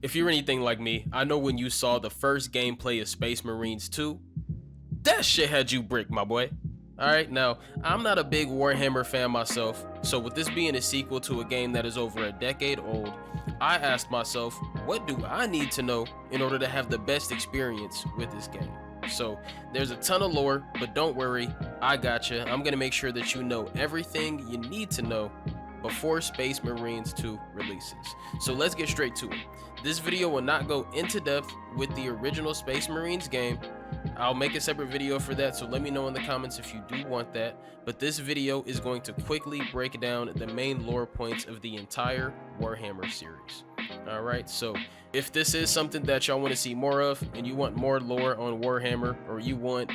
If you're anything like me, I know when you saw the first gameplay of Space Marines 2, that shit had you bricked, my boy. Alright, now, I'm not a big Warhammer fan myself, so with this being a sequel to a game that is over a decade old, I asked myself, what do I need to know in order to have the best experience with this game? So, there's a ton of lore, but don't worry, I gotcha. I'm gonna make sure that you know everything you need to know before Space Marines 2 releases. So let's get straight to it. This video will not go into depth with the original Space Marines game. I'll make a separate video for that, so let me know in the comments if you do want that. But this video is going to quickly break down the main lore points of the entire Warhammer series. Alright, so if this is something that y'all want to see more of, and you want more lore on Warhammer, or you want,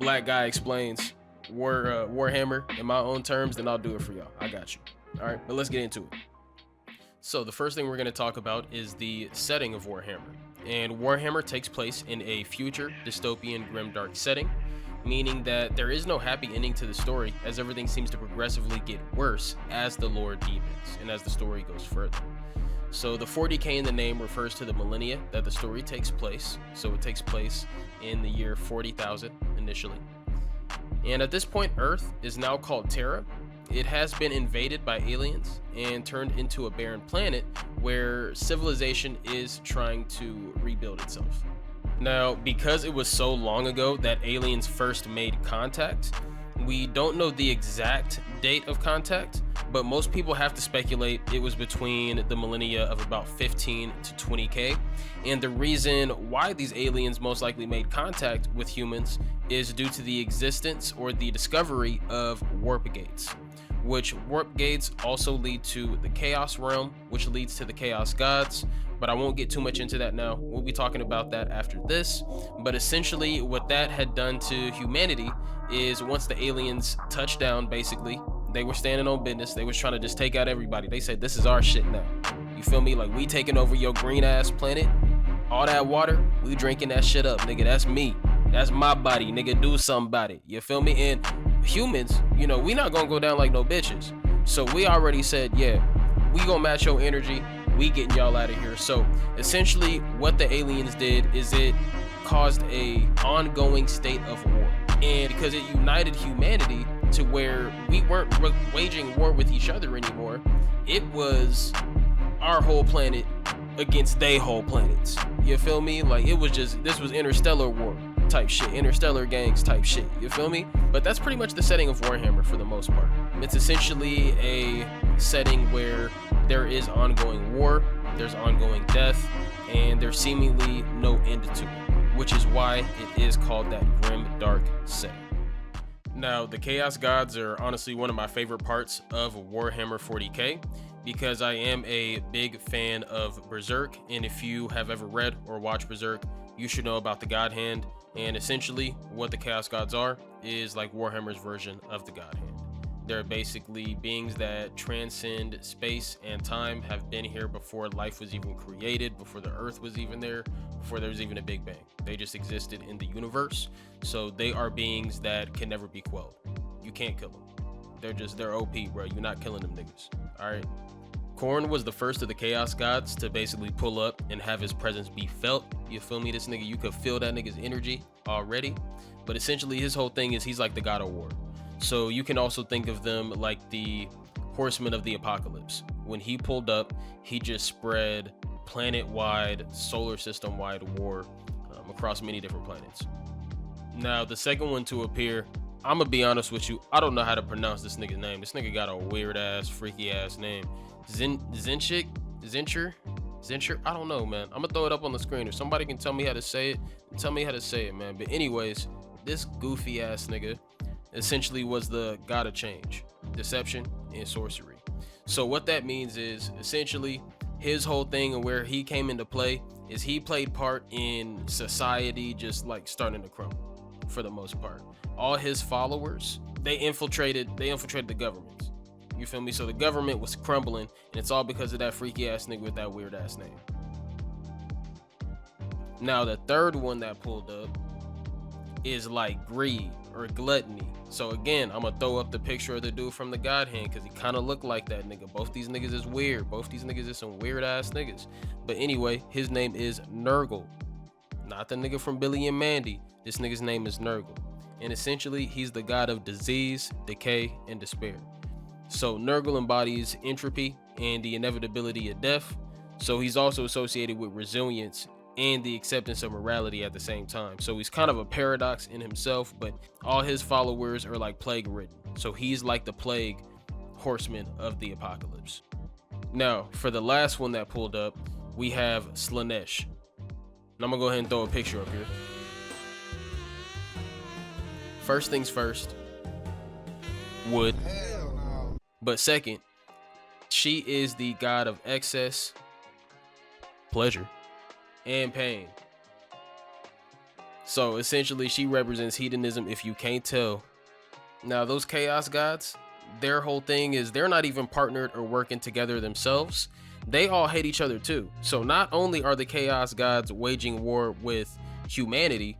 Black Guy Explains Warhammer in my own terms, then I'll do it for y'all. I got you. Alright, but let's get into it. So the first thing we're going to talk about is the setting of Warhammer. And Warhammer takes place in a future dystopian grimdark setting, meaning that there is no happy ending to the story, as everything seems to progressively get worse as the lore deepens and as the story goes further. So the 40k in the name refers to the millennia that the story takes place. So it takes place in the year 40,000 initially. And at this point, Earth is now called Terra. It has been invaded by aliens and turned into a barren planet where civilization is trying to rebuild itself. Now, because it was so long ago that aliens first made contact, we don't know the exact date of contact, but most people have to speculate it was between the millennia of about 15 to 20k. And the reason why these aliens most likely made contact with humans is due to the existence or the discovery of warp gates, which warp gates also lead to the Chaos Realm, which leads to the Chaos Gods, but I won't get too much into that now. We'll be talking about that after this. But essentially what that had done to humanity is once the aliens touched down, basically, they were standing on business. They was trying to just take out everybody. They said, this is our shit now. You feel me? Like, we taking over your green ass planet. All that water, we drinking that shit up, nigga. That's me. That's my body, nigga. Do something about it. You feel me? And humans, we not gonna go down like no bitches. So we already said, yeah, we gonna match your energy. We getting y'all out of here. So essentially what the aliens did is it caused a ongoing state of war. And because it united humanity to where we weren't waging war with each other anymore, it was our whole planet against they whole planets. You feel me? Like, it was just, this was interstellar war type shit, interstellar gangs type shit. You feel me? But that's pretty much the setting of Warhammer for the most part. It's essentially a setting where there is ongoing war, there's ongoing death, and there's seemingly no end to it, which is why it is called that grim dark setting. Now, the Chaos Gods are honestly one of my favorite parts of Warhammer 40k because I am a big fan of Berserk, and if you have ever read or watched Berserk, you should know about the God Hand. And essentially what the Chaos Gods are is like Warhammer's version of the God Hand. They're basically beings that transcend space and time, have been here before life was even created, before the earth was even there, before there was even a Big Bang. They just existed in the universe. So they are beings that can never be quelled. You can't kill them. They're OP, bro. You're not killing them niggas. All right. Khorne was the first of the Chaos Gods to basically pull up and have his presence be felt. You feel me? This nigga, you could feel that nigga's energy already. But essentially his whole thing is he's like the God of War. So you can also think of them like the Horsemen of the Apocalypse. When he pulled up, he just spread planet-wide, solar system-wide war across many different planets. Now, the second one to appear, I'm gonna be honest with you, I don't know how to pronounce this nigga's name. This nigga got a weird-ass, freaky-ass name. Zincher? I don't know, man. I'm gonna throw it up on the screen. If somebody can tell me how to say it, tell me how to say it, man. But anyways, this goofy-ass nigga essentially was the god of change, deception, and sorcery. So what that means is essentially his whole thing and where he came into play is he played part in society just like starting to crumble for the most part. All his followers, they infiltrated the government. You feel me? So the government was crumbling, and it's all because of that freaky ass nigga with that weird ass name. Now the third one that pulled up is like greed or gluttony. So again, I'm gonna throw up the picture of the dude from the God Hand because he kind of looked like that nigga. Both these niggas is weird. Both these niggas is some weird ass niggas. But anyway, his name is Nurgle, not the nigga from Billy and Mandy. This nigga's name is Nurgle, and essentially he's the god of disease, decay, and despair. So Nurgle embodies entropy and the inevitability of death. So he's also associated with resilience and the acceptance of morality at the same time. So he's kind of a paradox in himself, but all his followers are like plague ridden. So he's like the plague horseman of the apocalypse. Now, for the last one that pulled up, we have Slaanesh. And I'm gonna go ahead and throw a picture up here. First things first, wood. But second, she is the god of excess, pleasure, and pain. So essentially she represents hedonism, if you can't tell. Now those chaos gods, their whole thing is they're not even partnered or working together themselves. They all hate each other too. So not only are the chaos gods waging war with humanity,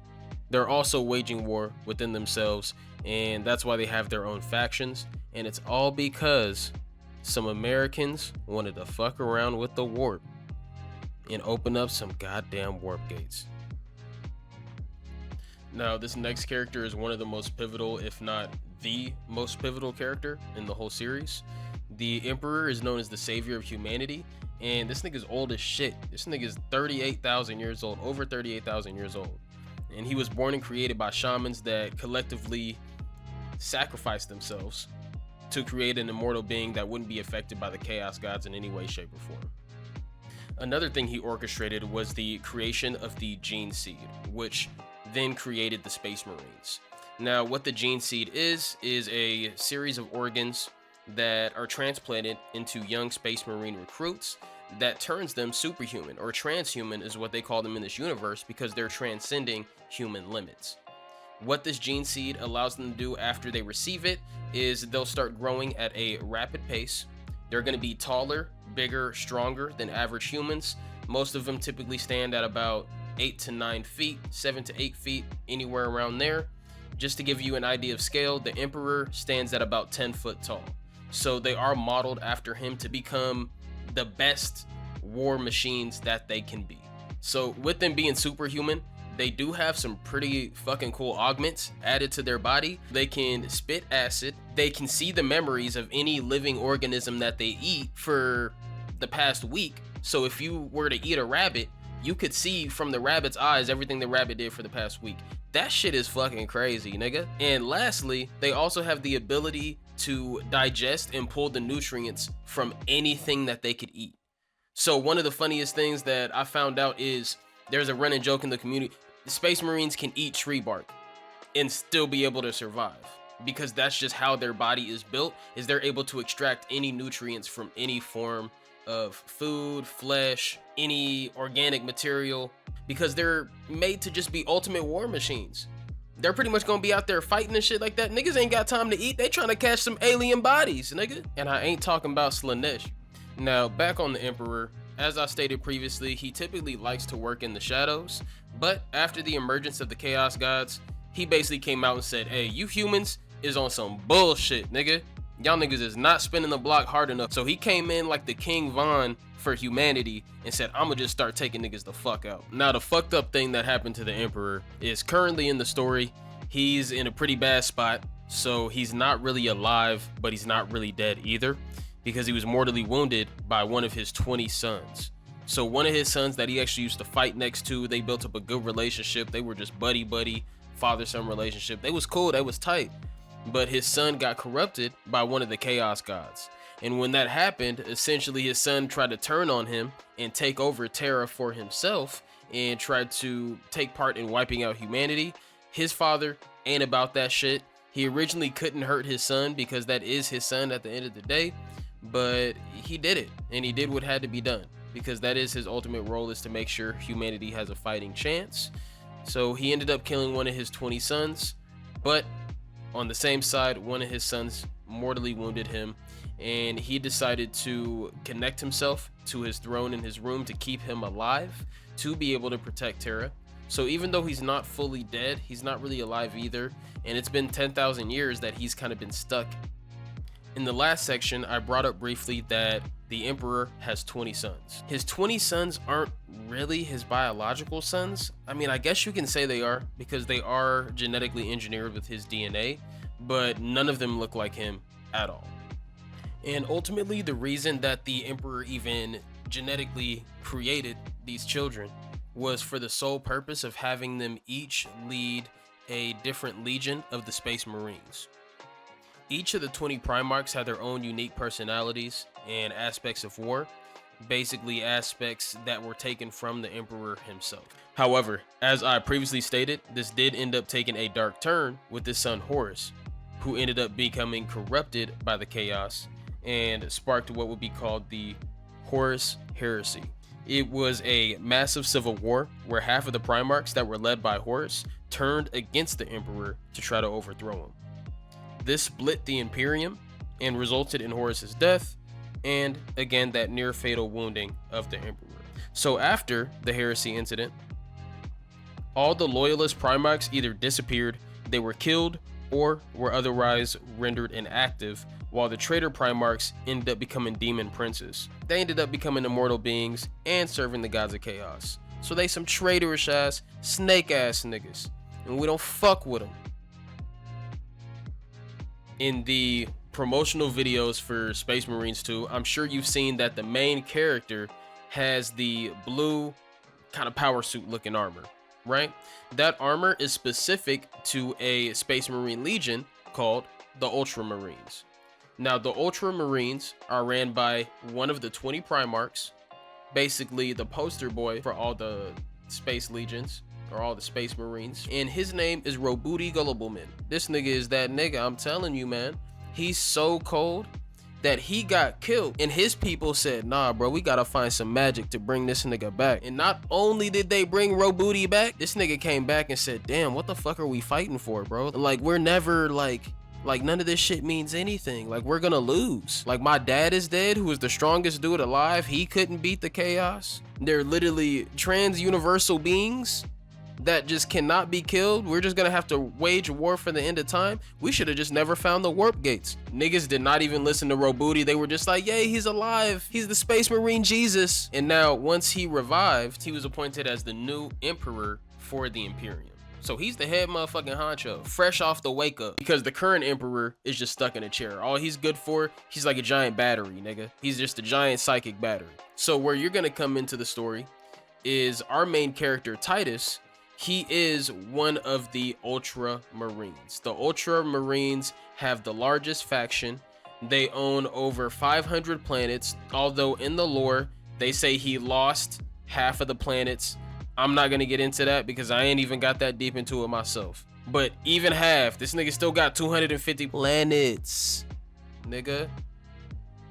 they're also waging war within themselves, and that's why they have their own factions. And it's all because some Americans wanted to fuck around with the warp and open up some goddamn warp gates. Now, this next character is one of the most pivotal, if not the most pivotal character in the whole series. The Emperor is known as the savior of humanity, and this nigga's old as shit. This nigga's 38,000 years old, over 38,000 years old. And he was born and created by shamans that collectively sacrificed themselves to create an immortal being that wouldn't be affected by the chaos gods in any way, shape, or form. Another thing he orchestrated was the creation of the gene seed, which then created the Space Marines. Now, what the gene seed is a series of organs that are transplanted into young Space Marine recruits that turns them superhuman, or transhuman is what they call them in this universe, because they're transcending human limits. What this gene seed allows them to do after they receive it is they'll start growing at a rapid pace. They're going to be taller, bigger, stronger than average humans. Most of them typically stand at about 8 to 9 feet, 7 to 8 feet, anywhere around there. Just to give you an idea of scale, the Emperor stands at about 10 foot tall. So they are modeled after him to become the best war machines that they can be. So with them being superhuman, they do have some pretty fucking cool augments added to their body. They can spit acid. They can see the memories of any living organism that they eat for the past week. So if you were to eat a rabbit, you could see from the rabbit's eyes everything the rabbit did for the past week. That shit is fucking crazy, nigga. And lastly, they also have the ability to digest and pull the nutrients from anything that they could eat. So one of the funniest things that I found out is there's a running joke in the community. The Space Marines can eat tree bark and still be able to survive, because that's just how their body is built, is they're able to extract any nutrients from any form of food, flesh, any organic material, because they're made to just be ultimate war machines. They're pretty much gonna be out there fighting and shit like that. Niggas ain't got time to eat. They trying to catch some alien bodies, nigga. And I ain't talking about Slaanesh. Now, back on the Emperor, as I stated previously, he typically likes to work in the shadows, but after the emergence of the Chaos Gods, he basically came out and said, hey, you humans is on some bullshit, nigga. Y'all niggas is not spinning the block hard enough. So he came in like the King Von for humanity and said, I'ma just start taking niggas the fuck out. Now, the fucked up thing that happened to the Emperor is currently in the story, he's in a pretty bad spot. So he's not really alive, but he's not really dead either, because he was mortally wounded by one of his 20 sons. So one of his sons that he actually used to fight next to, they built up a good relationship. They were just buddy, father-son relationship. They was cool, they was tight. But his son got corrupted by one of the Chaos Gods. And when that happened, essentially his son tried to turn on him and take over Terra for himself and tried to take part in wiping out humanity. His father ain't about that shit. He originally couldn't hurt his son because that is his son at the end of the day, but he did it, and he did what had to be done, because that is his ultimate role, is to make sure humanity has a fighting chance. So he ended up killing one of his 20 sons, but on the same side, one of his sons mortally wounded him, and he decided to connect himself to his throne in his room to keep him alive, to be able to protect Terra. So even though he's not fully dead, he's not really alive either, and it's been 10,000 years that he's kind of been stuck. In the last section, I brought up briefly that the Emperor has 20 sons. His 20 sons aren't really his biological sons. I mean, I guess you can say they are, because they are genetically engineered with his DNA, but none of them look like him at all. And ultimately, the reason that the Emperor even genetically created these children was for the sole purpose of having them each lead a different legion of the Space Marines. Each of the 20 Primarchs had their own unique personalities and aspects of war, basically aspects that were taken from the Emperor himself. However, as I previously stated, this did end up taking a dark turn with his son Horus, who ended up becoming corrupted by the chaos and sparked what would be called the Horus Heresy. It was a massive civil war where half of the Primarchs that were led by Horus turned against the Emperor to try to overthrow him. This split the Imperium and resulted in Horus's death, and again that near fatal wounding of the Emperor. So after the Heresy incident, all the loyalist Primarchs either disappeared, they were killed, or were otherwise rendered inactive, while the traitor Primarchs ended up becoming demon princes. They ended up becoming immortal beings and serving the gods of chaos. So they some traitorous ass, snake ass niggas, and we don't fuck with them. In the promotional videos for Space Marines 2, I'm sure you've seen that the main character has the blue kind of power suit looking armor, right? That armor is specific to a Space Marine Legion called the Ultramarines. Now, the Ultramarines are ran by one of the 20 Primarchs, basically the poster boy for all the Space Legions, or all the Space Marines, and his name is Roboute Guilliman. This nigga is that nigga, I'm telling you, man. He's so cold that he got killed, and his people said, nah bro, we gotta find some magic to bring this nigga back. And not only did they bring Roboute back, this nigga came back and said, damn, what the fuck are we fighting for, bro? Like, we're never like none of this shit means anything. Like, we're gonna lose. Like, my dad is dead, who is the strongest dude alive. He couldn't beat the chaos. They're literally trans-universal beings that just cannot be killed. We're just gonna have to wage war for the end of time. We should have just never found the warp gates. Niggas did not even listen to Roboute. They were just like, yay, he's alive, he's the Space Marine Jesus. And now once he revived, he was appointed as the new emperor for the Imperium. So he's the head motherfucking honcho, fresh off the wake up, because the current emperor is just stuck in a chair. All he's good for, he's like a giant battery, nigga. He's just a giant psychic battery. So where you're gonna come into the story is our main character, Titus. He is one of the Ultramarines. The Ultramarines have the largest faction. They own over 500 planets, although in the lore, they say he lost half of the planets. I'm not gonna get into that because I ain't even got that deep into it myself. But even half, this nigga still got 250 planets, nigga.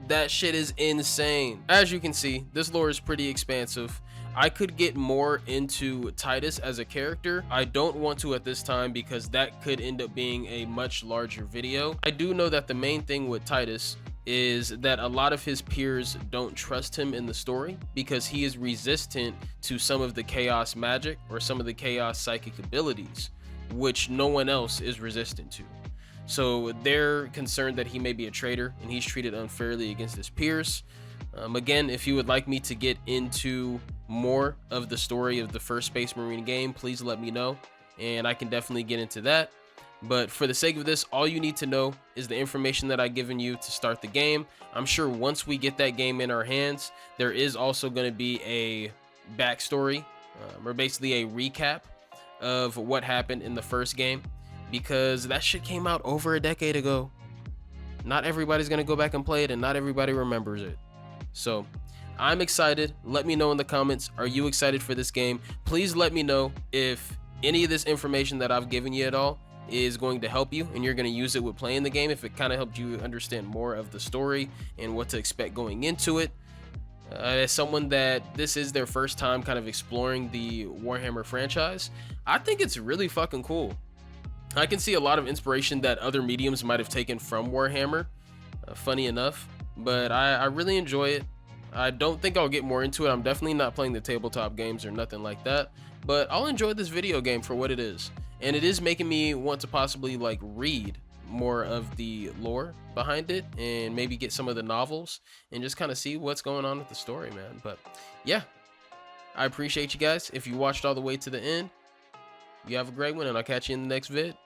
That shit is insane. As you can see, this lore is pretty expansive. I could get more into Titus as a character. I don't want to at this time because that could end up being a much larger video. I do know that the main thing with Titus is that a lot of his peers don't trust him in the story because he is resistant to some of the chaos magic or some of the chaos psychic abilities, which no one else is resistant to. So they're concerned that he may be a traitor and he's treated unfairly against his peers. Again, if you would like me to get into more of the story of the first Space Marine game, please let me know and I can definitely get into that. But for the sake of this, all you need to know is the information that I've given you to start the game. I'm sure once we get that game in our hands, there is also going to be a backstory or basically a recap of what happened in the first game, because that shit came out over a decade ago. Not everybody's going to go back and play it, and not everybody remembers it. So I'm excited. Let me know in the comments, are you excited for this game? Please let me know if any of this information that I've given you at all is going to help you and you're going to use it with playing the game, if it kind of helped you understand more of the story and what to expect going into it. As someone that this is their first time kind of exploring the Warhammer franchise, I think it's really fucking cool. I can see a lot of inspiration that other mediums might have taken from Warhammer, funny enough, but I really enjoy it. I don't think I'll get more into it. I'm definitely not playing the tabletop games or nothing like that, but I'll enjoy this video game for what it is. And it is making me want to possibly like read more of the lore behind it and maybe get some of the novels and just kind of see what's going on with the story, man. But yeah, I appreciate you guys. If you watched all the way to the end, you have a great one, and I'll catch you in the next vid.